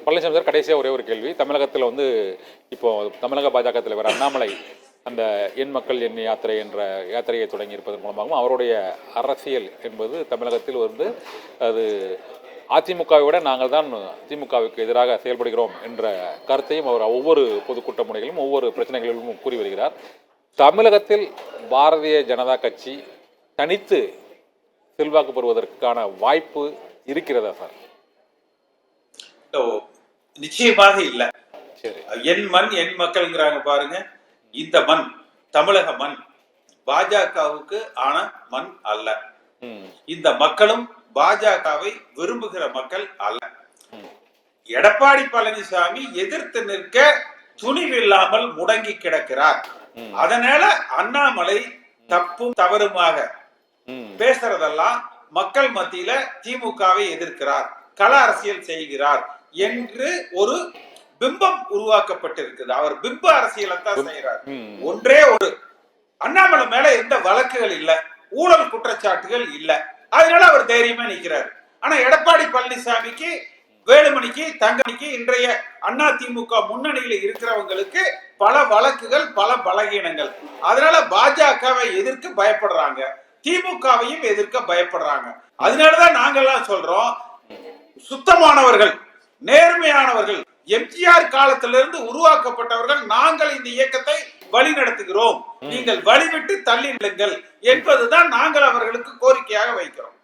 Palaniswami sir, கடைசியாக ஒரே ஒரு கேள்வி. தமிழகத்தில் வந்து இப்போ தமிழக பாஜக தலைவர் அண்ணாமலை அந்த என் மக்கள் என் யாத்திரை என்ற யாத்திரையை தொடங்கி இருப்பதன் மூலமாகவும் அவருடைய அரசியல் என்பது தமிழகத்தில் வந்து அது அதிமுகவை விட நாங்கள் தான் திமுகவுக்கு எதிராக செயல்படுகிறோம் என்ற கருத்தையும் அவர் ஒவ்வொரு பொதுக்கூட்ட முறைகளிலும் ஒவ்வொரு பிரச்சனைகளிலும் கூறி வருகிறார். தமிழகத்தில் பாரதிய ஜனதா கட்சி தனித்து செல்வாக்கு பெறுவதற்கான வாய்ப்பு இருக்கிறதா சார்? நிச்சயமாக இல்ல. என் மண் என் மக்கள்ங்கிறாங்க பாருங்க. இந்த மண் தமிழக மண் பாஜகவுக்கு ஆன மண் அல்ல. இந்த மக்களும் பாஜகவை விரும்புகிற மக்கள் அல்ல. எடப்பாடி பழனிசாமி எதிர்த்து நிற்க துணிவில்லாமல் முடங்கி கிடக்கிறார். அதனால அண்ணாமலை தப்பும் தவறுமாக பேசுறதெல்லாம் மக்கள் மத்தியில திமுகவை எதிர்க்கிறார், கள அரசியல் செய்கிறார் என்று ஒரு பிம்பம் உருவாக்கப்பட்டிருக்குது. அவர் பிம்ப அரசியலை தான் செய்யறார். ஒன்றே ஒரு அண்ணாமலை மேல எந்த வழக்குகள் இல்ல, ஊழல் குற்றச்சாட்டுகள் இல்ல, அதனால அவர் தைரியமா நிற்கிறார். ஆனா எடப்பாடி பழனிசாமிக்கு, வேலுமணிக்கு, தங்கமணிக்கு, இன்றைய அண்ணா திமுக முன்னணியில இருக்கிறவங்களுக்கு பல வழக்குகள், பல பலகீனங்கள். அதனால பாஜகவை எதிர்க்க பயப்படுறாங்க, திமுகவையும் எதிர்க்க பயப்படுறாங்க. அதனாலதான் நாங்கெல்லாம் சொல்றோம், சுத்தமானவர்கள், நேர்மையானவர்கள், எம்ஜிஆர் காலத்திலிருந்து உருவாக்கப்பட்டவர்கள் நாங்கள் இந்த இயக்கத்தை வழி நடத்துகிறோம், நீங்கள் வழிவிட்டு தள்ளி நில்லுங்கள் என்பதுதான் நாங்கள் அவர்களுக்கு கோரிக்கையாக வைக்கிறோம்.